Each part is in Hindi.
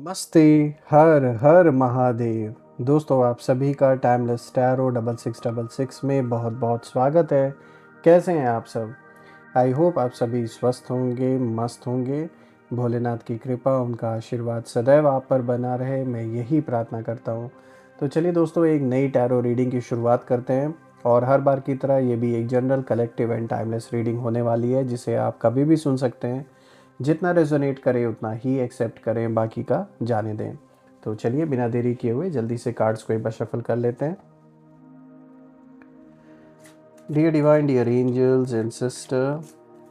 नमस्ते। हर हर महादेव। दोस्तों, आप सभी का टाइमलेस टैरो 6666 में बहुत बहुत स्वागत है। कैसे हैं आप सब? आई होप आप सभी स्वस्थ होंगे, मस्त होंगे। भोलेनाथ की कृपा, उनका आशीर्वाद सदैव आप पर बना रहे, मैं यही प्रार्थना करता हूँ। तो चलिए दोस्तों, एक नई टैरो रीडिंग की शुरुआत करते हैं। और हर बार की तरह ये भी एक general, collective and timeless reading होने वाली है, जिसे आप कभी भी सुन सकते हैं। जितना रेजोनेट करे उतना ही एक्सेप्ट करें, बाकी का जाने दें। तो चलिए बिना देरी किए हुए जल्दी से कार्ड्स को एक बार शफल कर लेते हैं। Dear divine, dear angels and sister,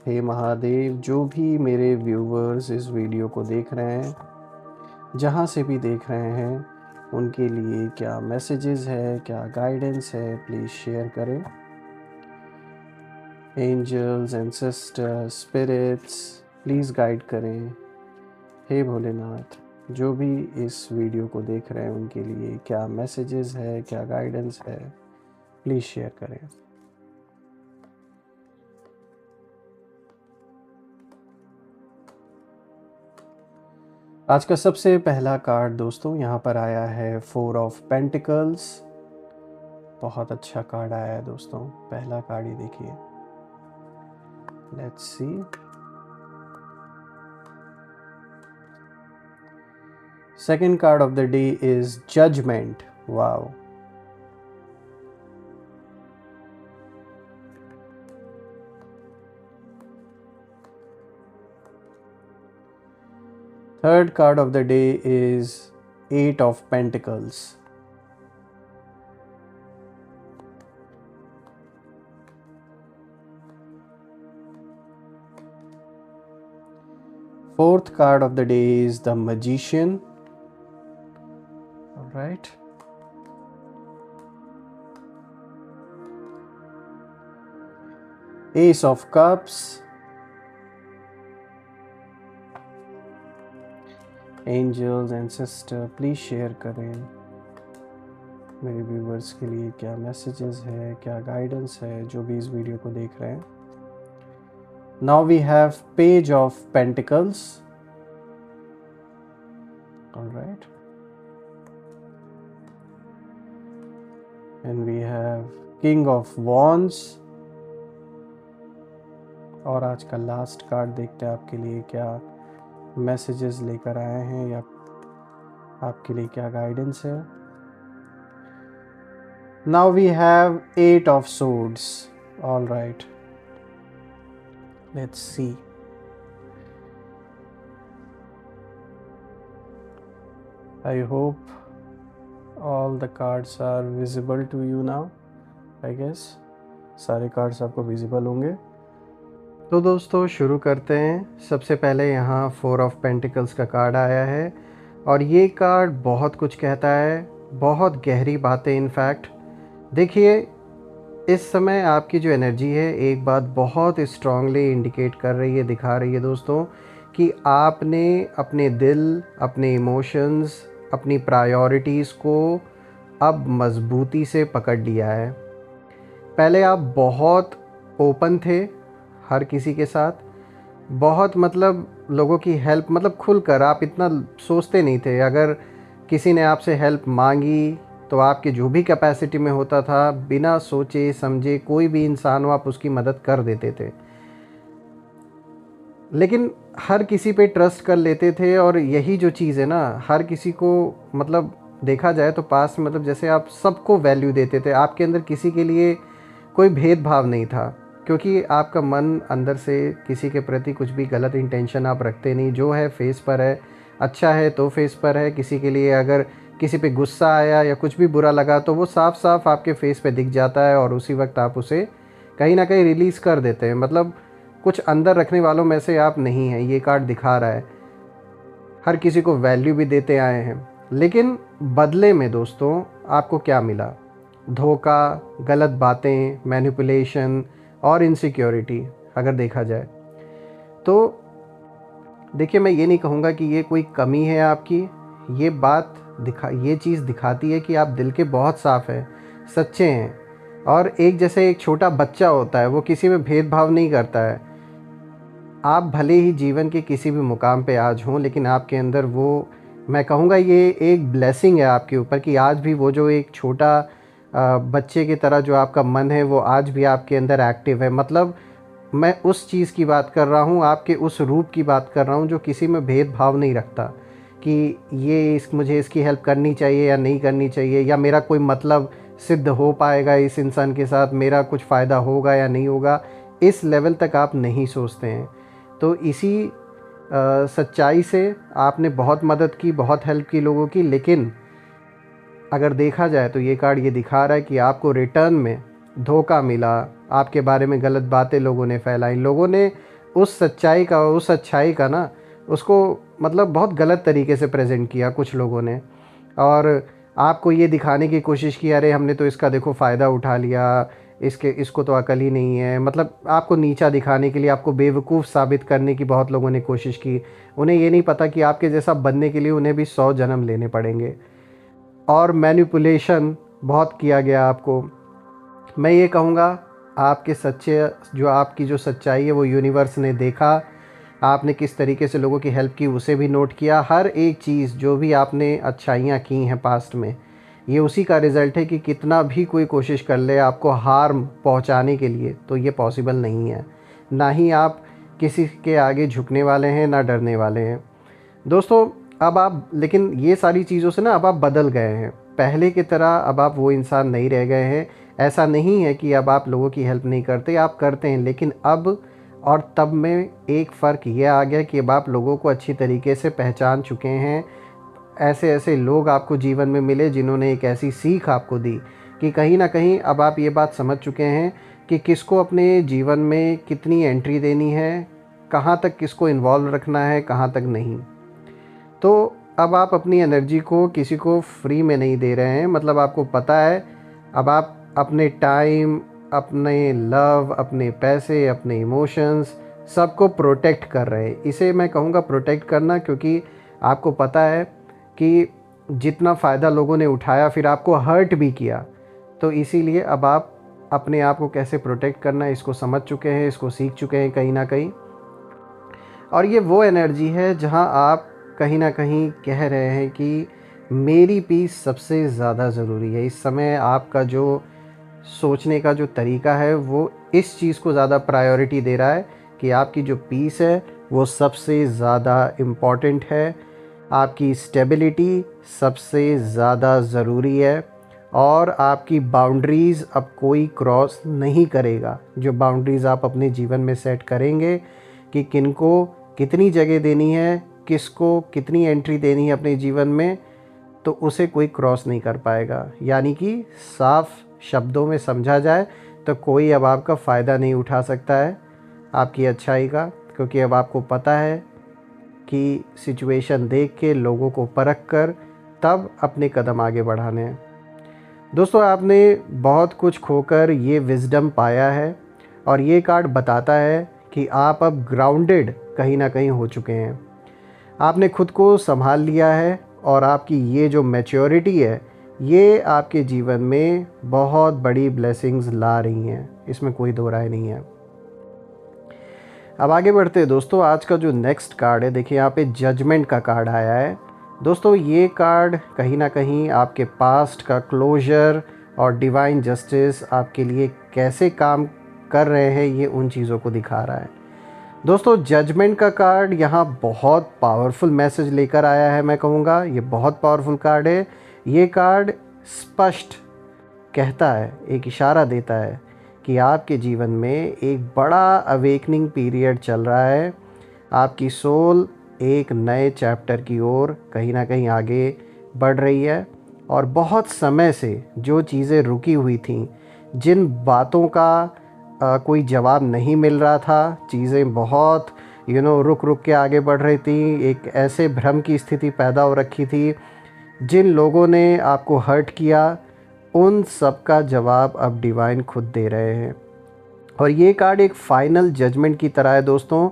हे महादेव, जो भी मेरे व्यूवर्स इस वीडियो को देख रहे हैं, जहाँ से भी देख रहे हैं, उनके लिए क्या मैसेजेस है, क्या गाइडेंस है, प्लीज़ शेयर करें। Angels and sister, spirits, please guide करें। हे भोलेनाथ, जो भी इस वीडियो को देख रहे हैं उनके लिए क्या मैसेजेस है, क्या गाइडेंस है, प्लीज़ शेयर करें। आज का सबसे पहला कार्ड दोस्तों यहाँ पर आया है 4 ऑफ पेंटिकल्स। बहुत अच्छा कार्ड आया है दोस्तों। पहला कार्ड ही देखिए। Let's see. Second card of the day is judgment. Wow. Third card of the day is 8 of Pentacles. Fourth card of the day is the Magician. All right. Ace of Cups. Angels and sister, please share करें मेरे व्यूवर्स के लिए क्या मैसेजेस है, क्या गाइडेंस है, जो भी इस वीडियो को देख रहे हैं। Now we have page of pentacles. All right. And we have king of wands. और आज का लास्ट कार्ड देखते हैं आपके लिए क्या मैसेजेस लेकर आए हैं, या आपके लिए क्या गाइडेंस है। Now we have 8 of swords. All right, let's see. I hope all the cards are visible to you now. I guess सारे कार्ड्स आपको विजिबल होंगे। तो दोस्तों शुरू करते हैं। सबसे पहले यहाँ 4 ऑफ पेंटिकल्स का कार्ड आया है, और ये कार्ड बहुत कुछ कहता है, बहुत गहरी बातें। इनफैक्ट देखिए, इस समय आपकी जो एनर्जी है, एक बात बहुत स्ट्रांगली इंडिकेट कर रही है, दिखा रही है दोस्तों, कि आपने अपने दिल, अपने इमोशंस, अपनी प्रायोरिटीज़ को अब मज़बूती से पकड़ लिया है। पहले आप बहुत ओपन थे हर किसी के साथ, बहुत मतलब लोगों की हेल्प, मतलब खुलकर आप इतना सोचते नहीं थे। अगर किसी ने आपसे हेल्प मांगी तो आपके जो भी कैपेसिटी में होता था, बिना सोचे समझे कोई भी इंसान हो, आप उसकी मदद कर देते थे। लेकिन हर किसी पे ट्रस्ट कर लेते थे, और यही जो चीज़ है ना, हर किसी को मतलब देखा जाए तो पास में, मतलब जैसे आप सबको वैल्यू देते थे, आपके अंदर किसी के लिए कोई भेदभाव नहीं था, क्योंकि आपका मन अंदर से किसी के प्रति कुछ भी गलत इंटेंशन आप रखते नहीं। जो है फेस पर है, अच्छा है तो फेस पर है। किसी के लिए अगर किसी पे गुस्सा आया या कुछ भी बुरा लगा तो वो साफ साफ आपके फेस पे दिख जाता है, और उसी वक्त आप उसे कहीं ना कहीं रिलीज़ कर देते हैं। मतलब कुछ अंदर रखने वालों में से आप नहीं हैं, ये कार्ड दिखा रहा है। हर किसी को वैल्यू भी देते आए हैं, लेकिन बदले में दोस्तों आपको क्या मिला? धोखा, गलत बातें, मैनिपुलेशन और इनसिक्योरिटी। अगर देखा जाए तो देखिए, मैं ये नहीं कहूँगा कि ये कोई कमी है आपकी। ये चीज़ दिखाती है कि आप दिल के बहुत साफ़ हैं, सच्चे हैं, और एक जैसे एक छोटा बच्चा होता है, वो किसी में भेदभाव नहीं करता है। आप भले ही जीवन के किसी भी मुकाम पे आज हों, लेकिन आपके अंदर वो मैं कहूँगा ये एक ब्लेसिंग है आपके ऊपर कि आज भी वो जो एक छोटा बच्चे की तरह जो आपका मन है वो आज भी आपके अंदर एक्टिव है। मतलब मैं उस चीज़ की बात कर रहा हूँ, आपके उस रूप की बात कर रहा हूँ जो किसी में भेदभाव नहीं रखता कि ये मुझे इसकी हेल्प करनी चाहिए या नहीं करनी चाहिए, या मेरा कोई मतलब सिद्ध हो पाएगा इस इंसान के साथ, मेरा कुछ फ़ायदा होगा या नहीं होगा, इस लेवल तक आप नहीं सोचते हैं। तो इसी सच्चाई से आपने बहुत मदद की, बहुत हेल्प की लोगों की, लेकिन अगर देखा जाए तो ये कार्ड ये दिखा रहा है कि आपको रिटर्न में धोखा मिला, आपके बारे में गलत बातें लोगों ने फैलाई, लोगों ने उस सच्चाई का, उस अच्छाई का ना, उसको मतलब बहुत गलत तरीके से प्रेजेंट किया कुछ लोगों ने, और आपको ये दिखाने की कोशिश की अरे हमने तो इसका देखो फ़ायदा उठा लिया, इसको तो अकल ही नहीं है। मतलब आपको नीचा दिखाने के लिए, आपको बेवकूफ़ साबित करने की बहुत लोगों ने कोशिश की। उन्हें ये नहीं पता कि आपके जैसा बनने के लिए उन्हें भी 100 जन्म लेने पड़ेंगे। और मैनिपुलेशन बहुत किया गया आपको। मैं ये कहूँगा आपके सच्चे जो आपकी जो सच्चाई है वो यूनिवर्स ने देखा, आपने किस तरीके से लोगों की हेल्प की उसे भी नोट किया। हर एक चीज़ जो भी आपने अच्छाइयाँ की हैं पास्ट में, ये उसी का रिज़ल्ट है कि कितना भी कोई कोशिश कर ले आपको हार्म पहुँचाने के लिए, तो ये पॉसिबल नहीं है। ना ही आप किसी के आगे झुकने वाले हैं, ना डरने वाले हैं दोस्तों। अब आप लेकिन ये सारी चीज़ों से ना अब आप बदल गए हैं, पहले की तरह अब आप वो इंसान नहीं रह गए हैं। ऐसा नहीं है कि अब आप लोगों की हेल्प नहीं करते, आप करते हैं, लेकिन अब और तब में एक फ़र्क ये आ गया कि अब आप लोगों को अच्छी तरीके से पहचान चुके हैं। ऐसे ऐसे लोग आपको जीवन में मिले जिन्होंने एक ऐसी सीख आपको दी कि कहीं ना कहीं अब आप ये बात समझ चुके हैं कि किसको अपने जीवन में कितनी एंट्री देनी है, कहाँ तक किसको इन्वॉल्व रखना है, कहाँ तक नहीं। तो अब आप अपनी एनर्जी को किसी को फ्री में नहीं दे रहे हैं। मतलब आपको पता है अब आप अपने टाइम, अपने लव, अपने पैसे, अपने इमोशंस सबको प्रोटेक्ट कर रहे हैं। इसे मैं कहूँगा प्रोटेक्ट करना, क्योंकि आपको पता है कि जितना फ़ायदा लोगों ने उठाया फिर आपको हर्ट भी किया, तो इसीलिए अब आप अपने आप को कैसे प्रोटेक्ट करना है इसको समझ चुके हैं, इसको सीख चुके हैं कहीं ना कहीं। और ये वो एनर्जी है जहाँ आप कहीं ना कहीं कह रहे हैं कि मेरी पीस सबसे ज़्यादा ज़रूरी है। इस समय आपका जो सोचने का जो तरीका है वो इस चीज़ को ज़्यादा प्रायोरिटी दे रहा है कि आपकी जो पीस है वो सबसे ज़्यादा इम्पॉर्टेंट है, आपकी स्टेबिलिटी सबसे ज़्यादा ज़रूरी है, और आपकी बाउंड्रीज़ अब कोई क्रॉस नहीं करेगा। जो बाउंड्रीज़ आप अपने जीवन में सेट करेंगे कि किनको कितनी जगह देनी है, किसको कितनी एंट्री देनी है अपने जीवन में, तो उसे कोई क्रॉस नहीं कर पाएगा। यानी कि साफ शब्दों में समझा जाए तो कोई अब आपका फ़ायदा नहीं उठा सकता है आपकी अच्छाई का, क्योंकि अब आपको पता है कि सिचुएशन देख के, लोगों को परख कर तब अपने कदम आगे बढ़ाने हैं। दोस्तों आपने बहुत कुछ खोकर ये विज़डम पाया है, और ये कार्ड बताता है कि आप अब ग्राउंडेड कहीं ना कहीं हो चुके हैं। आपने खुद को संभाल लिया है, और आपकी ये जो मैच्योरिटी है ये आपके जीवन में बहुत बड़ी ब्लेसिंग्स ला रही हैं, इसमें कोई दो राय नहीं है। अब आगे बढ़ते हैं दोस्तों। आज का जो नेक्स्ट कार्ड है, देखिए यहाँ पे जजमेंट का कार्ड आया है। दोस्तों ये कार्ड कहीं ना कहीं आपके पास्ट का क्लोजर और डिवाइन जस्टिस आपके लिए कैसे काम कर रहे हैं ये उन चीज़ों को दिखा रहा है। दोस्तों जजमेंट का कार्ड यहाँ बहुत पावरफुल मैसेज लेकर आया है। मैं कहूँगा ये बहुत पावरफुल कार्ड है। ये कार्ड स्पष्ट कहता है, एक इशारा देता है कि आपके जीवन में एक बड़ा अवेकनिंग पीरियड चल रहा है। आपकी सोल एक नए चैप्टर की ओर कहीं ना कहीं आगे बढ़ रही है, और बहुत समय से जो चीज़ें रुकी हुई थीं, जिन बातों का कोई जवाब नहीं मिल रहा था, चीज़ें बहुत रुक रुक के आगे बढ़ रही थी, एक ऐसे भ्रम की स्थिति पैदा हो रखी थी, जिन लोगों ने आपको हर्ट किया, उन सब का जवाब अब डिवाइन खुद दे रहे हैं। और ये कार्ड एक फाइनल जजमेंट की तरह है दोस्तों,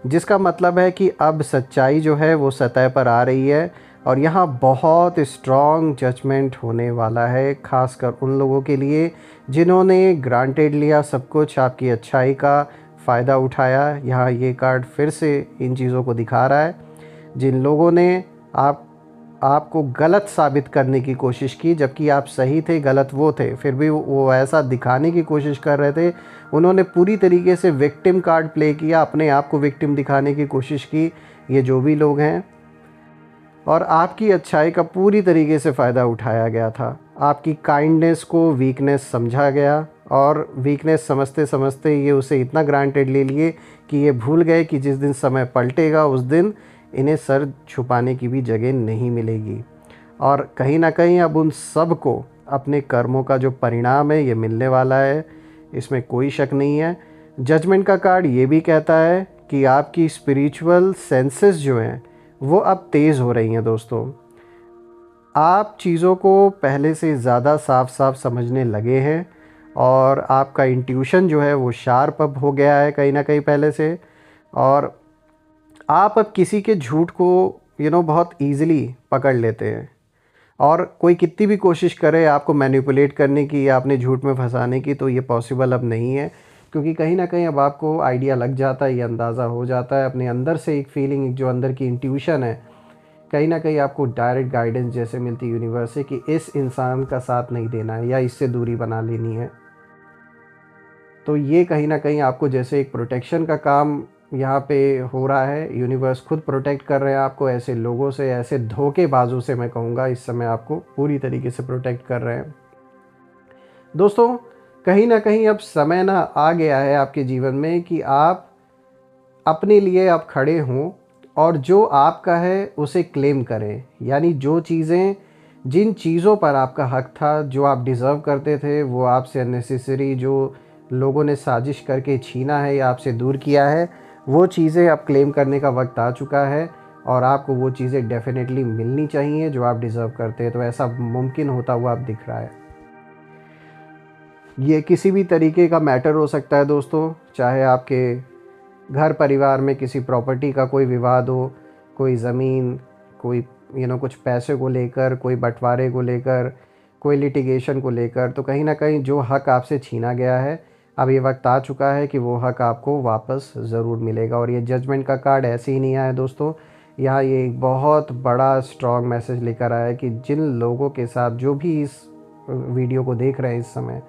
जिसका मतलब है कि अब सच्चाई जो है वो सतह पर आ रही है, और यहाँ बहुत स्ट्रॉन्ग जजमेंट होने वाला है, खासकर उन लोगों के लिए जिन्होंने ग्रांटेड लिया सब कुछ, आपकी अच्छाई का फ़ायदा उठाया। यहाँ ये कार्ड फिर से इन चीज़ों को दिखा रहा है। जिन लोगों ने आप आपको गलत साबित करने की कोशिश की, जबकि आप सही थे, गलत वो थे। फिर भी वो ऐसा दिखाने की कोशिश कर रहे थे। उन्होंने पूरी तरीके से विक्टिम कार्ड प्ले किया, अपने आप को विक्टिम दिखाने की कोशिश की, ये जो भी लोग हैं। और आपकी अच्छाई का पूरी तरीके से फ़ायदा उठाया गया था। आपकी काइंडनेस को वीकनेस समझा गया, और वीकनेस समझते समझते ये उसे इतना ग्रांटेड ले लिए कि ये भूल गए कि जिस दिन समय पलटेगा उस दिन इन्हें सर छुपाने की भी जगह नहीं मिलेगी। और कहीं ना कहीं अब उन सब को अपने कर्मों का जो परिणाम है ये मिलने वाला है, इसमें कोई शक नहीं है। जजमेंट का कार्ड ये भी कहता है कि आपकी स्पिरिचुअल सेंसेस जो हैं वो अब तेज़ हो रही हैं दोस्तों। आप चीज़ों को पहले से ज़्यादा साफ साफ समझने लगे हैं, और आपका इंट्यूशन जो है वो शार्प अब हो गया है कहीं ना कहीं पहले से। और आप अब किसी के झूठ को बहुत ईज़िली पकड़ लेते हैं, और कोई कितनी भी कोशिश करे आपको मैनिपुलेट करने की या अपने झूठ में फंसाने की, तो ये पॉसिबल अब नहीं है। क्योंकि कहीं ना कहीं अब आपको आइडिया लग जाता है, ये अंदाज़ा हो जाता है, अपने अंदर से एक फीलिंग, जो अंदर की इंट्यूशन है, कहीं ना कहीं आपको डायरेक्ट गाइडेंस जैसे मिलती है यूनिवर्स से कि इस इंसान का साथ नहीं देना है या इससे दूरी बना लेनी है। तो ये कहीं ना कहीं आपको जैसे एक प्रोटेक्शन का काम यहाँ पे हो रहा है। यूनिवर्स खुद प्रोटेक्ट कर रहे हैं आपको ऐसे लोगों से, ऐसे धोखेबाजों से, मैं कहूँगा इस समय आपको पूरी तरीके से प्रोटेक्ट कर रहे हैं। दोस्तों कहीं ना कहीं अब समय ना आ गया है आपके जीवन में कि आप अपने लिए आप खड़े हों, और जो आपका है उसे क्लेम करें। यानी जो चीज़ें, जिन चीज़ों पर आपका हक था, जो आप डिज़र्व करते थे, वो आपसे अननेसेसरी जो लोगों ने साजिश करके छीना है या आपसे दूर किया है, वो चीज़ें अब क्लेम करने का वक्त आ चुका है, और आपको वो चीज़ें डेफिनेटली मिलनी चाहिए जो आप डिज़र्व करते हैं। तो ऐसा मुमकिन होता हुआ अब दिख रहा है। ये किसी भी तरीके का मैटर हो सकता है दोस्तों, चाहे आपके घर परिवार में किसी प्रॉपर्टी का कोई विवाद हो, कोई ज़मीन, कोई कुछ पैसे को लेकर, कोई बंटवारे को लेकर, कोई लिटिगेशन को लेकर। तो कहीं ना कहीं जो हक आपसे छीना गया है, अब ये वक्त आ चुका है कि वो हक आपको वापस ज़रूर मिलेगा। और ये जजमेंट का कार्ड ऐसे ही नहीं आया दोस्तों, यहाँ ये एक बहुत बड़ा स्ट्रॉन्ग मैसेज लेकर आया है कि जिन लोगों के साथ, जो भी इस वीडियो को देख रहे हैं इस समय,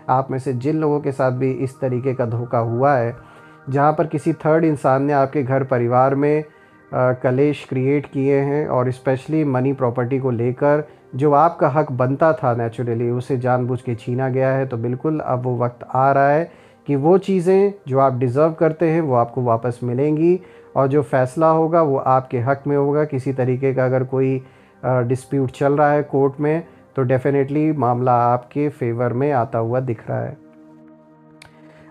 आप में से जिन लोगों के साथ भी इस तरीके का धोखा हुआ है, जहाँ पर किसी थर्ड इंसान ने आपके घर परिवार में कलेश क्रिएट किए हैं, और स्पेशली मनी प्रॉपर्टी को लेकर जो आपका हक बनता था नेचुरली, उसे जानबूझ के छीना गया है, तो बिल्कुल अब वो वक्त आ रहा है कि वो चीज़ें जो आप डिज़र्व करते हैं वो आपको वापस मिलेंगी, और जो फ़ैसला होगा वो आपके हक में होगा। किसी तरीके का अगर कोई डिस्प्यूट चल रहा है कोर्ट में, तो डेफ़िनेटली मामला आपके फेवर में आता हुआ दिख रहा है।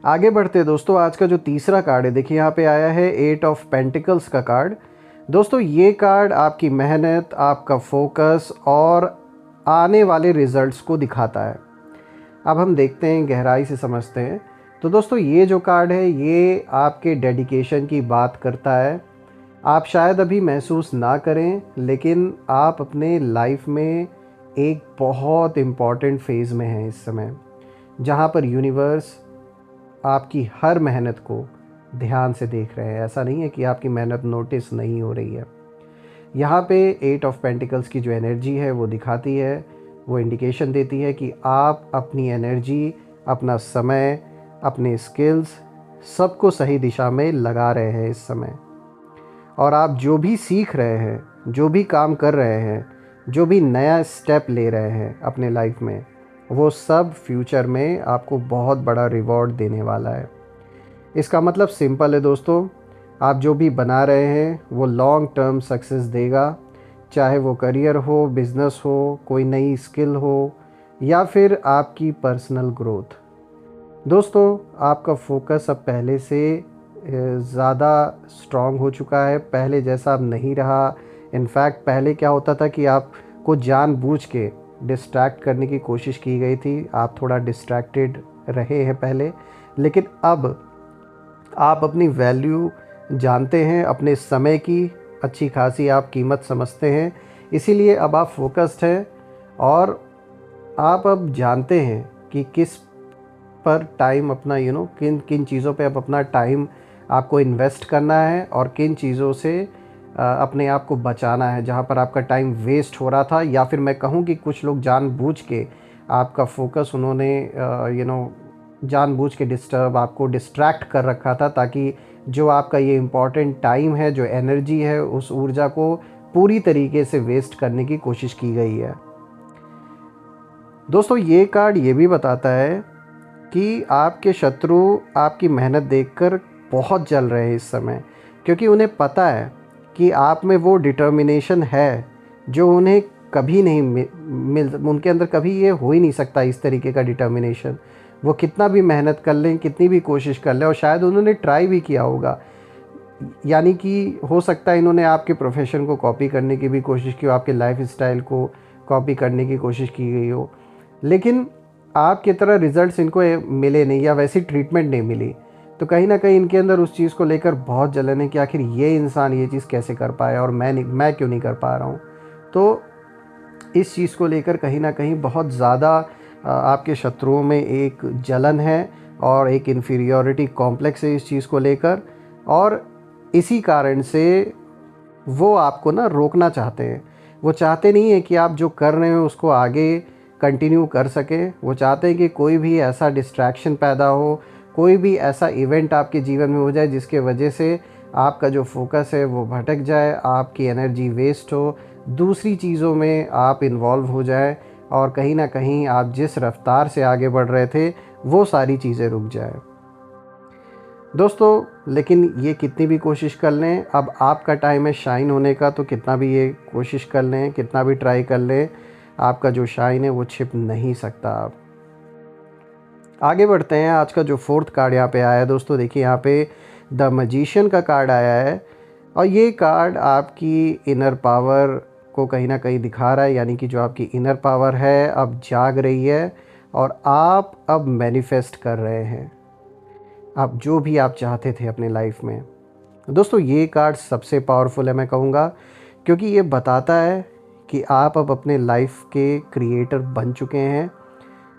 आगे बढ़ते दोस्तों, आज का जो तीसरा कार्ड है, देखिए यहाँ पे आया है 8 ऑफ पेंटिकल्स का कार्ड। दोस्तों ये कार्ड आपकी मेहनत, आपका फोकस और आने वाले रिजल्ट्स को दिखाता है। अब हम देखते हैं, गहराई से समझते हैं। तो दोस्तों ये जो कार्ड है ये आपके डेडिकेशन की बात करता है। आप शायद अभी महसूस ना करें, लेकिन आप अपने लाइफ में एक बहुत इम्पॉर्टेंट फेज़ में हैं इस समय, जहाँ पर यूनिवर्स आपकी हर मेहनत को ध्यान से देख रहे हैं। ऐसा नहीं है कि आपकी मेहनत नोटिस नहीं हो रही है। यहाँ पे 8 ऑफ पेंटिकल्स की जो एनर्जी है वो दिखाती है, वो इंडिकेशन देती है कि आप अपनी एनर्जी, अपना समय, अपने स्किल्स सबको सही दिशा में लगा रहे हैं इस समय। और आप जो भी सीख रहे हैं, जो भी काम कर रहे हैं, जो भी नया स्टेप ले रहे हैं अपने लाइफ में, वो सब फ्यूचर में आपको बहुत बड़ा रिवॉर्ड देने वाला है। इसका मतलब सिंपल है दोस्तों, आप जो भी बना रहे हैं वो लॉन्ग टर्म सक्सेस देगा, चाहे वो करियर हो, बिज़नेस हो, कोई नई स्किल हो, या फिर आपकी पर्सनल ग्रोथ। दोस्तों आपका फोकस अब पहले से ज़्यादा स्ट्रॉन्ग हो चुका है, पहले जैसा अब नहीं रहा। इनफैक्ट पहले क्या होता था कि आपको जानबूझ के डिस्ट्रैक्ट करने की कोशिश की गई थी, आप थोड़ा डिस्ट्रैक्टेड रहे हैं पहले, लेकिन अब आप अपनी वैल्यू जानते हैं, अपने समय की अच्छी खासी आप कीमत समझते हैं, इसीलिए अब आप फोकस्ड हैं, और आप अब जानते हैं कि किस पर टाइम अपना किन किन चीज़ों पे अब अपना टाइम आपको इन्वेस्ट करना है, और किन चीज़ों से अपने आप को बचाना है, जहाँ पर आपका टाइम वेस्ट हो रहा था, या फिर मैं कहूँ कि कुछ लोग जानबूझ के आपका फोकस उन्होंने जानबूझ के आपको डिस्ट्रैक्ट कर रखा था, ताकि जो आपका ये इम्पॉर्टेंट टाइम है, जो एनर्जी है, उस ऊर्जा को पूरी तरीके से वेस्ट करने की कोशिश की गई है। दोस्तों, ये कार्ड ये भी बताता है कि आपके शत्रु आपकी मेहनत देखकर बहुत जल रहे हैं इस समय, क्योंकि उन्हें पता है कि आप में वो डिटर्मिनेशन है जो उन्हें कभी नहीं मिल उनके अंदर कभी ये हो ही नहीं सकता, इस तरीके का डिटर्मिनेशन। वो कितना भी मेहनत कर लें, कितनी भी कोशिश कर लें, और शायद उन्होंने ट्राई भी किया होगा, यानी कि हो सकता है इन्होंने आपके प्रोफेशन को कॉपी करने की भी कोशिश की हो, आपके लाइफ स्टाइल को कॉपी करने की कोशिश की गई हो, लेकिन आपकी तरह रिजल्ट्स इनको मिले नहीं, या वैसी ट्रीटमेंट नहीं मिली। तो कहीं ना कहीं इनके अंदर उस चीज़ को लेकर बहुत जलन है कि आखिर ये इंसान ये चीज़ कैसे कर पाया और मैं क्यों नहीं कर पा रहा हूँ। तो इस चीज़ को लेकर कहीं ना कहीं बहुत ज़्यादा आपके शत्रुओं में एक जलन है और एक इन्फीरियॉरिटी कॉम्प्लेक्स है इस चीज़ को लेकर, और इसी कारण से वो आपको ना रोकना चाहते हैं। वो चाहते नहीं है कि आप जो कर रहे हो उसको आगे कंटिन्यू कर सकें। वो चाहते हैं कि कोई भी ऐसा डिस्ट्रैक्शन पैदा हो, कोई भी ऐसा इवेंट आपके जीवन में हो जाए जिसके वजह से आपका जो फोकस है वो भटक जाए, आपकी एनर्जी वेस्ट हो, दूसरी चीज़ों में आप इन्वॉल्व हो जाए, और कहीं ना कहीं आप जिस रफ्तार से आगे बढ़ रहे थे वो सारी चीज़ें रुक जाए। दोस्तों, लेकिन ये कितनी भी कोशिश कर लें, अब आपका टाइम है शाइन होने का, तो कितना भी ये कोशिश कर लें, कितना भी ट्राई कर लें, आपका जो शाइन है वो छिप नहीं सकता। आप आगे बढ़ते हैं। आज का जो फोर्थ कार्ड यहाँ पे आया है दोस्तों, देखिए यहाँ पे द मैजिशियन का कार्ड आया है, और ये कार्ड आपकी इनर पावर को कहीं ना कहीं दिखा रहा है, यानी कि जो आपकी इनर पावर है अब जाग रही है और आप अब मैनिफेस्ट कर रहे हैं आप जो भी आप चाहते थे अपने लाइफ में। दोस्तों, ये कार्ड सबसे पावरफुल है मैं कहूँगा, क्योंकि ये बताता है कि आप अब अपने लाइफ के क्रिएटर बन चुके हैं।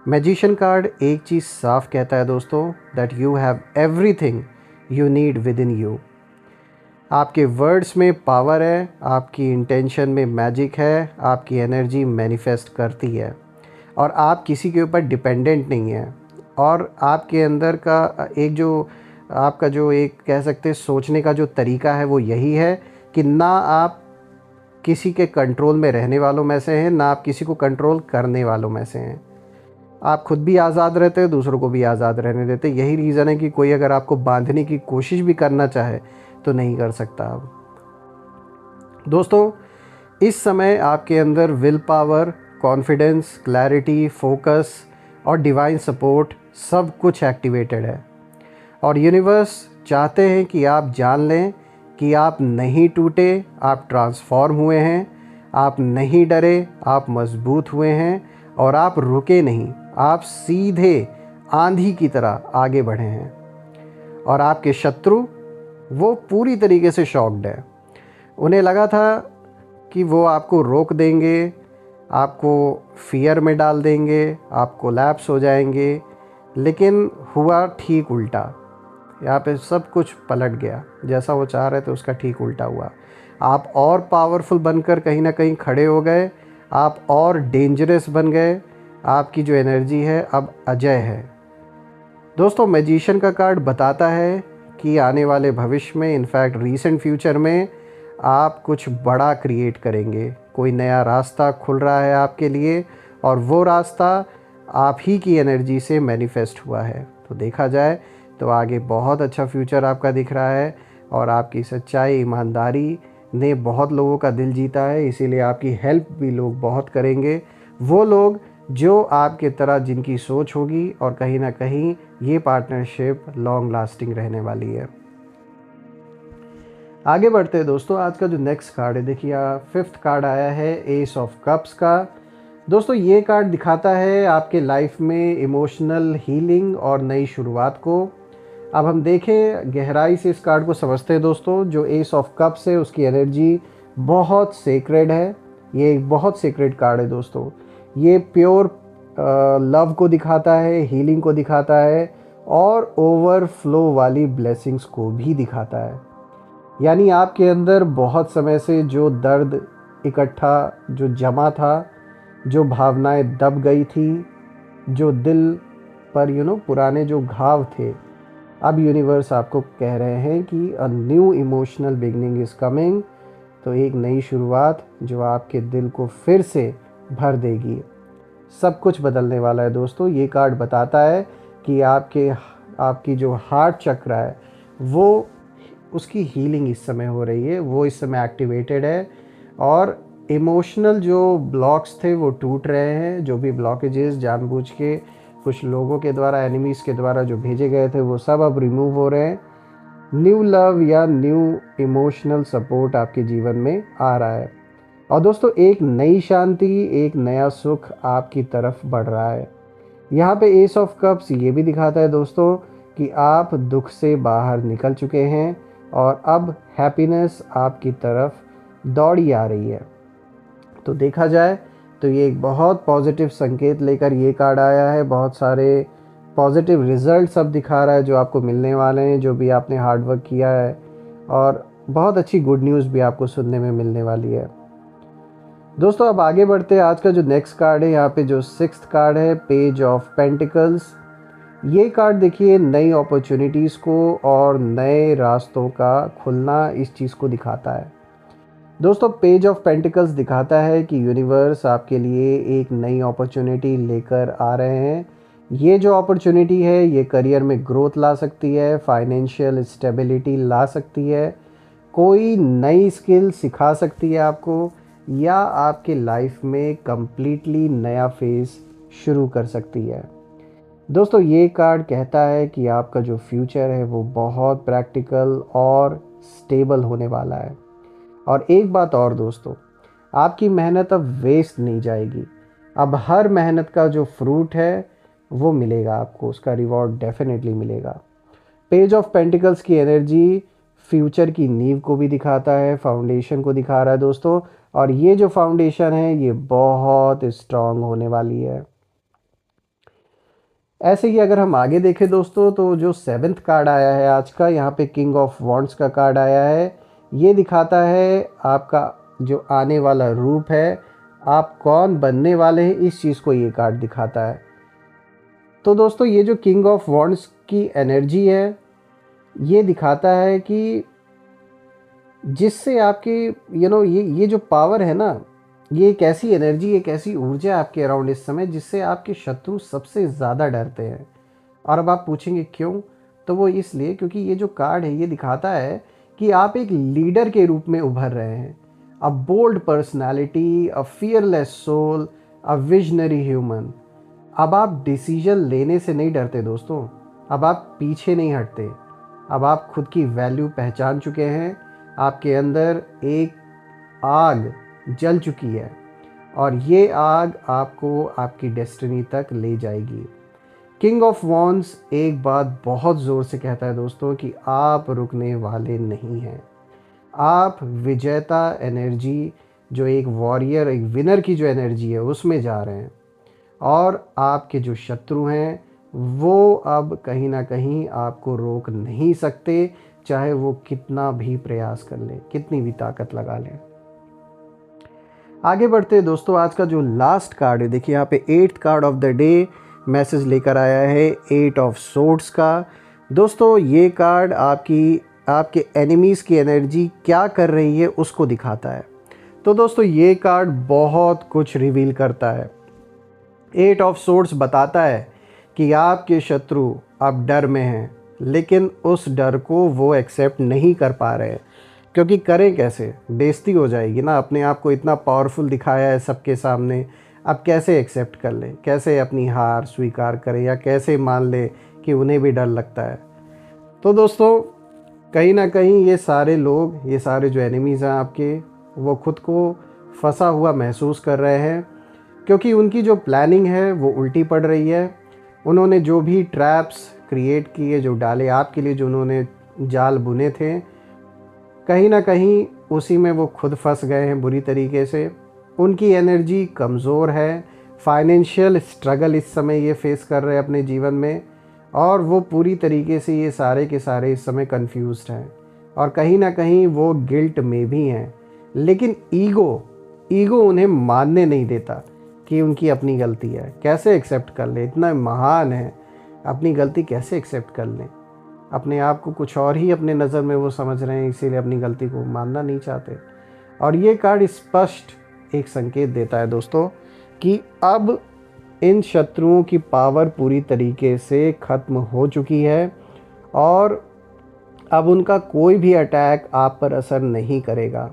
मैजिशियन कार्ड एक चीज़ साफ कहता है दोस्तों, that you have everything you need with in you. आपके वर्ड्स में पावर है, आपकी इंटेंशन में मैजिक है, आपकी एनर्जी मैनिफेस्ट करती है, और आप किसी के ऊपर डिपेंडेंट नहीं है। और आपके अंदर का एक जो आपका जो एक कह सकते हैं सोचने का जो तरीका है वो यही है कि ना आप किसी के कंट्रोल में रहने वालों में से हैं, ना आप किसी को कंट्रोल करने वालों में से हैं। आप खुद भी आज़ाद रहते हैं, दूसरों को भी आज़ाद रहने देते। यही रीज़न है कि कोई अगर आपको बांधने की कोशिश भी करना चाहे तो नहीं कर सकता। अब दोस्तों, इस समय आपके अंदर will power, confidence, clarity, focus और डिवाइन सपोर्ट सब कुछ एक्टिवेटेड है, और यूनिवर्स चाहते हैं कि आप जान लें कि आप नहीं टूटे, आप ट्रांसफॉर्म हुए हैं, आप नहीं डरे, आप मजबूत हुए हैं, और आप रुके नहीं, आप सीधे आंधी की तरह आगे बढ़े हैं। और आपके शत्रु वो पूरी तरीके से शॉक्ड है। उन्हें लगा था कि वो आपको रोक देंगे, आपको फियर में डाल देंगे, आप कोलैप्स हो जाएंगे, लेकिन हुआ ठीक उल्टा। यहाँ पे सब कुछ पलट गया, जैसा वो चाह रहे थे उसका ठीक उल्टा हुआ। आप और पावरफुल बनकर कहीं ना कहीं खड़े हो गए, आप और डेंजरस बन गए, आपकी जो एनर्जी है अब अजय है। दोस्तों, मैजिशियन का कार्ड बताता है कि आने वाले भविष्य में, इनफैक्ट रीसेंट फ्यूचर में, आप कुछ बड़ा क्रिएट करेंगे। कोई नया रास्ता खुल रहा है आपके लिए, और वो रास्ता आप ही की एनर्जी से मैनिफेस्ट हुआ है। तो देखा जाए तो आगे बहुत अच्छा फ्यूचर आपका दिख रहा है, और आपकी सच्चाई, ईमानदारी ने बहुत लोगों का दिल जीता है, इसीलिए आपकी हेल्प भी लोग बहुत करेंगे। वो लोग जो आपके तरह जिनकी सोच होगी, और कहीं ना कहीं ये पार्टनरशिप लॉन्ग लास्टिंग रहने वाली है। आगे बढ़ते हैं दोस्तों। आज का जो नेक्स्ट कार्ड है, देखिए फिफ्थ कार्ड आया है एस ऑफ कप्स का। दोस्तों, ये कार्ड दिखाता है आपके लाइफ में इमोशनल हीलिंग और नई शुरुआत को। अब हम देखें गहराई से इस कार्ड को समझते हैं दोस्तों। जो एस ऑफ कप्स है उसकी एनर्जी बहुत सेक्रेड है। ये एक बहुत सेक्रेड कार्ड है दोस्तों। ये प्योर लव को दिखाता है, हीलिंग को दिखाता है, और ओवरफ्लो वाली ब्लेसिंग्स को भी दिखाता है। यानी आपके अंदर बहुत समय से जो दर्द इकट्ठा जो जमा था, जो भावनाएं दब गई थी, जो दिल पर पुराने जो घाव थे, अब यूनिवर्स आपको कह रहे हैं कि a new emotional beginning is coming. तो एक नई शुरुआत जो आपके दिल को फिर से भर देगी। सब कुछ बदलने वाला है दोस्तों। ये कार्ड बताता है कि आपकी जो हार्ट चक्र है वो उसकी हीलिंग इस समय हो रही है, वो इस समय एक्टिवेटेड है और इमोशनल जो ब्लॉक्स थे वो टूट रहे हैं। जो भी ब्लॉकेजेस जानबूझ के कुछ लोगों के द्वारा, एनिमीज़ के द्वारा जो भेजे गए थे, वो सब अब रिमूव हो रहे हैं। न्यू लव या न्यू इमोशनल सपोर्ट आपके जीवन में आ रहा है और दोस्तों एक नई शांति, एक नया सुख आपकी तरफ बढ़ रहा है। यहाँ पे एस ऑफ कप्स ये भी दिखाता है दोस्तों कि आप दुख से बाहर निकल चुके हैं और अब हैप्पीनेस आपकी तरफ दौड़ी आ रही है। तो देखा जाए तो ये एक बहुत पॉजिटिव संकेत लेकर ये कार्ड आया है। बहुत सारे पॉजिटिव रिजल्ट्स अब दिखा रहा है जो आपको मिलने वाले हैं, जो भी आपने हार्ड वर्क किया है, और बहुत अच्छी गुड न्यूज़ भी आपको सुनने में मिलने वाली है। दोस्तों अब आगे बढ़ते हैं। आज का जो नेक्स्ट कार्ड है, यहाँ पे जो 6th कार्ड है, पेज ऑफ पेंटिकल्स। ये कार्ड देखिए नई अपॉर्चुनिटीज़ को और नए रास्तों का खुलना, इस चीज़ को दिखाता है। दोस्तों पेज ऑफ पेंटिकल्स दिखाता है कि यूनिवर्स आपके लिए एक नई अपॉर्चुनिटी लेकर आ रहे हैं। ये जो अपॉर्चुनिटी है ये करियर में ग्रोथ ला सकती है, फाइनेंशियल स्टेबिलिटी ला सकती है, कोई नई स्किल सिखा सकती है आपको, या आपके लाइफ में कम्प्लीटली नया फेज़ शुरू कर सकती है। दोस्तों ये कार्ड कहता है कि आपका जो फ्यूचर है वो बहुत प्रैक्टिकल और स्टेबल होने वाला है। और एक बात और दोस्तों, आपकी मेहनत अब वेस्ट नहीं जाएगी। अब हर मेहनत का जो फ्रूट है वो मिलेगा आपको, उसका रिवॉर्ड डेफिनेटली मिलेगा। पेज ऑफ पेंटिकल्स की एनर्जी फ्यूचर की नींव को भी दिखाता है, फाउंडेशन को दिखा रहा है दोस्तों, और ये जो फाउंडेशन है ये बहुत स्ट्रांग होने वाली है। ऐसे ही अगर हम आगे देखें दोस्तों तो जो 7th कार्ड आया है आज का, यहाँ पे किंग ऑफ वॉन्ड्स का कार्ड आया है। ये दिखाता है आपका जो आने वाला रूप है, आप कौन बनने वाले हैं, इस चीज़ को ये कार्ड दिखाता है। तो दोस्तों ये जो किंग ऑफ वॉन्ड्स की एनर्जी है ये दिखाता है कि जिससे आपकी ये जो पावर है ना, ये एक ऐसी एनर्जी, एक ऐसी ऊर्जा है आपके अराउंड इस समय जिससे आपके शत्रु सबसे ज़्यादा डरते हैं। और अब आप पूछेंगे क्यों, तो वो इसलिए क्योंकि ये जो कार्ड है ये दिखाता है कि आप एक लीडर के रूप में उभर रहे हैं। A bold personality, a fearless soul, a visionary human. अब आप डिसीजन लेने से नहीं डरते दोस्तों, अब आप पीछे नहीं हटते, अब आप खुद की वैल्यू पहचान चुके हैं। आपके अंदर एक आग जल चुकी है और ये आग आपको आपकी डेस्टिनी तक ले जाएगी। किंग ऑफ वॉन्ड्स एक बात बहुत ज़ोर से कहता है दोस्तों कि आप रुकने वाले नहीं हैं। आप विजेता एनर्जी, जो एक वॉरियर, एक विनर की जो एनर्जी है उसमें जा रहे हैं, और आपके जो शत्रु हैं वो अब कहीं ना कहीं आपको रोक नहीं सकते, चाहे वो कितना भी प्रयास कर ले, कितनी भी ताकत लगा लें। आगे बढ़ते हैं दोस्तों। आज का जो लास्ट कार्ड है, देखिए यहाँ पे 8th card of the day message लेकर आया है, 8 ऑफ सोर्ड्स का। दोस्तों ये कार्ड आपके एनिमीज़ की एनर्जी क्या कर रही है उसको दिखाता है। तो दोस्तों ये कार्ड बहुत कुछ रिवील करता है। 8 ऑफ सोर्ड्स बताता है कि आपके शत्रु अब डर में हैं, लेकिन उस डर को वो एक्सेप्ट नहीं कर पा रहे हैं, क्योंकि करें कैसे, बेइज्जती हो जाएगी ना। अपने आप को इतना पावरफुल दिखाया है सबके सामने, अब कैसे एक्सेप्ट कर ले, कैसे अपनी हार स्वीकार करें, या कैसे मान ले कि उन्हें भी डर लगता है। तो दोस्तों कहीं ना कहीं ये सारे लोग, ये सारे जो एनिमीज़ हैं आपके, वो खुद को फंसा हुआ महसूस कर रहे हैं, क्योंकि उनकी जो प्लानिंग है वो उल्टी पड़ रही है। उन्होंने जो भी ट्रैप्स क्रिएट किए, जो डाले आपके लिए, जो उन्होंने जाल बुने थे, कहीं ना कहीं उसी में वो खुद फंस गए हैं बुरी तरीके से। उनकी एनर्जी कमज़ोर है, फाइनेंशियल स्ट्रगल इस समय ये फेस कर रहे हैं अपने जीवन में, और वो पूरी तरीके से ये सारे के सारे इस समय कंफ्यूज्ड हैं और कहीं ना कहीं वो गिल्ट में भी हैं, लेकिन ईगो उन्हें मानने नहीं देता कि उनकी अपनी गलती है। कैसे एक्सेप्ट कर ले, इतना महान है, अपनी गलती कैसे एक्सेप्ट कर लें? अपने आप को कुछ और ही अपने नज़र में वो समझ रहे हैं, इसीलिए अपनी गलती को मानना नहीं चाहते। और ये कार्ड स्पष्ट एक संकेत देता है दोस्तों कि अब इन शत्रुओं की पावर पूरी तरीके से ख़त्म हो चुकी है और अब उनका कोई भी अटैक आप पर असर नहीं करेगा।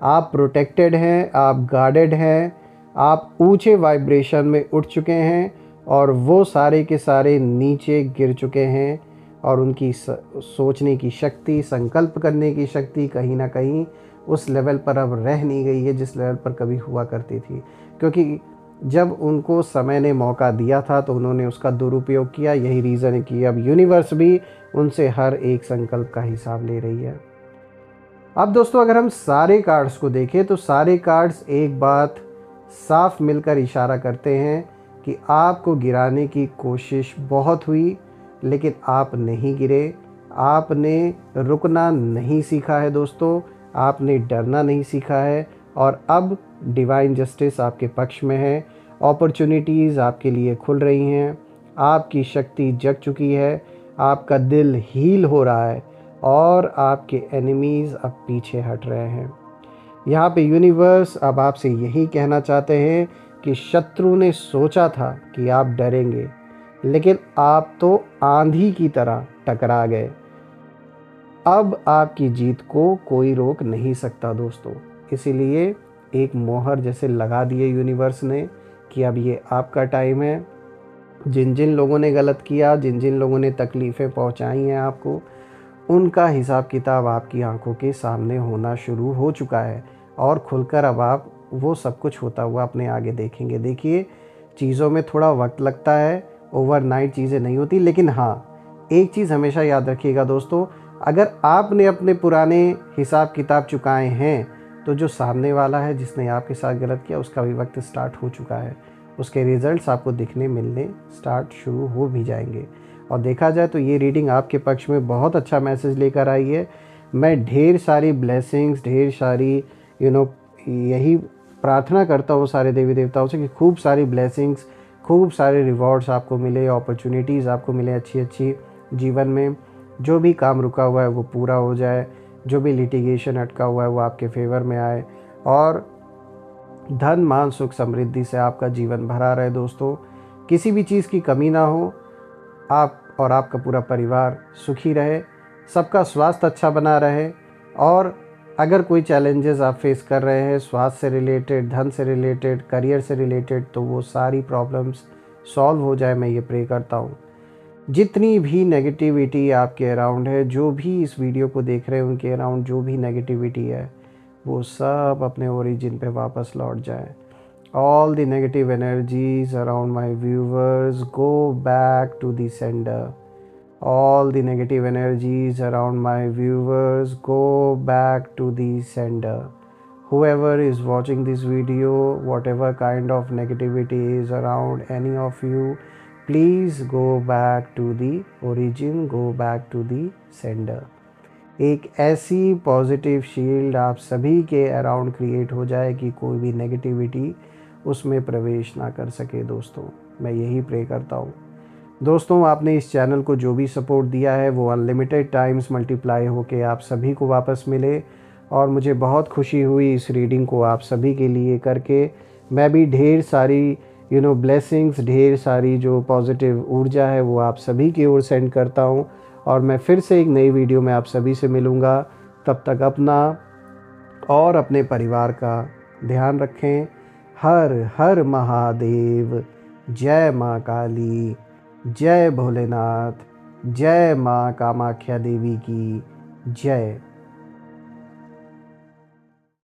आप प्रोटेक्टेड हैं, आप गार्डेड हैं, आप ऊंचे वाइब्रेशन में उठ चुके हैं और वो सारे के सारे नीचे गिर चुके हैं और उनकी सोचने की शक्ति, संकल्प करने की शक्ति कहीं ना कहीं उस लेवल पर अब रह नहीं गई है जिस लेवल पर कभी हुआ करती थी। क्योंकि जब उनको समय ने मौका दिया था तो उन्होंने उसका दुरुपयोग किया। यही रीज़न है कि अब यूनिवर्स भी उनसे हर एक संकल्प का हिसाब ले रही है। अब दोस्तों अगर हम सारे कार्ड्स को देखें तो सारे कार्ड्स एक बात साफ मिलकर इशारा करते हैं कि आपको गिराने की कोशिश बहुत हुई, लेकिन आप नहीं गिरे। आपने रुकना नहीं सीखा है दोस्तों, आपने डरना नहीं सीखा है और अब डिवाइन जस्टिस आपके पक्ष में है। अपॉर्चुनिटीज़ आपके लिए खुल रही हैं, आपकी शक्ति जग चुकी है, आपका दिल हील हो रहा है और आपके एनिमीज़ अब पीछे हट रहे हैं। यहाँ पे यूनिवर्स अब आपसे यही कहना चाहते हैं कि शत्रु ने सोचा था कि आप डरेंगे, लेकिन आप तो आंधी की तरह टकरा गए। अब आपकी जीत को कोई रोक नहीं सकता दोस्तों। इसीलिए एक मोहर जैसे लगा दिए यूनिवर्स ने कि अब ये आपका टाइम है। जिन जिन लोगों ने गलत किया, जिन जिन लोगों ने तकलीफ़ें पहुंचाई हैं आपको, उनका हिसाब किताब आपकी आंखों के सामने होना शुरू हो चुका है और खुलकर अब आप वो सब कुछ होता हुआ अपने आगे देखेंगे। देखिए, चीज़ों में थोड़ा वक्त लगता है, ओवरनाइट चीज़ें नहीं होती, लेकिन हाँ, एक चीज़ हमेशा याद रखिएगा दोस्तों, अगर आपने अपने पुराने हिसाब किताब चुकाए हैं तो जो सामने वाला है जिसने आपके साथ गलत किया उसका भी वक्त स्टार्ट हो चुका है। उसके रिज़ल्ट्स आपको दिखने मिलने स्टार्ट शुरू हो भी जाएंगे। और देखा जाए तो ये रीडिंग आपके पक्ष में बहुत अच्छा मैसेज लेकर आई है। मैं ढेर सारी ब्लेसिंग्स, ढेर सारी यही प्रार्थना करता हूँ सारे देवी देवताओं से कि खूब सारी ब्लेसिंग्स, खूब सारे रिवॉर्ड्स आपको मिले, अपॉर्चुनिटीज़ आपको मिले अच्छी अच्छी जीवन में। जो भी काम रुका हुआ है वो पूरा हो जाए, जो भी लिटिगेशन अटका हुआ है वो आपके फेवर में आए और धन, मान, सुख, समृद्धि से आपका जीवन भरा रहे दोस्तों। किसी भी चीज़ की कमी ना हो, आप और आपका पूरा परिवार सुखी रहे, सबका स्वास्थ्य अच्छा बना रहे और अगर कोई चैलेंजेस आप फेस कर रहे हैं स्वास्थ्य से रिलेटेड, धन से रिलेटेड, करियर से रिलेटेड, तो वो सारी प्रॉब्लम्स सॉल्व हो जाए, मैं ये प्रे करता हूँ। जितनी भी नेगेटिविटी आपके अराउंड है, जो भी इस वीडियो को देख रहे हैं उनके अराउंड जो भी नेगेटिविटी है वो सब अपने ओरिजिन पे वापस लौट जाए। All the negative energies around my viewers go back to the sender. All the negative energies around my viewers go back to the sender. Whoever is watching this video, whatever kind of negativity is around any of you, please go back to the origin, go back to the sender. एक ऐसी पॉजिटिव शील्ड आप सभी के अराउंड क्रिएट हो जाए कि कोई भी नेगेटिविटी उसमें प्रवेश ना कर सके दोस्तों। मैं यही प्रे करता हूँ। दोस्तों, आपने इस चैनल को जो भी सपोर्ट दिया है वो अनलिमिटेड टाइम्स मल्टीप्लाई होके आप सभी को वापस मिले और मुझे बहुत खुशी हुई इस रीडिंग को आप सभी के लिए करके। मैं भी ढेर सारी ब्लेसिंग्स, ढेर सारी जो पॉजिटिव ऊर्जा है वो आप सभी की ओर सेंड करता हूँ और मैं फिर से एक नई वीडियो में आप सभी से मिलूँगा। तब तक अपना और अपने परिवार का ध्यान रखें। हर हर महादेव। जय माँ काली, जय भोलेनाथ, जय माँ कामाख्या देवी की जय।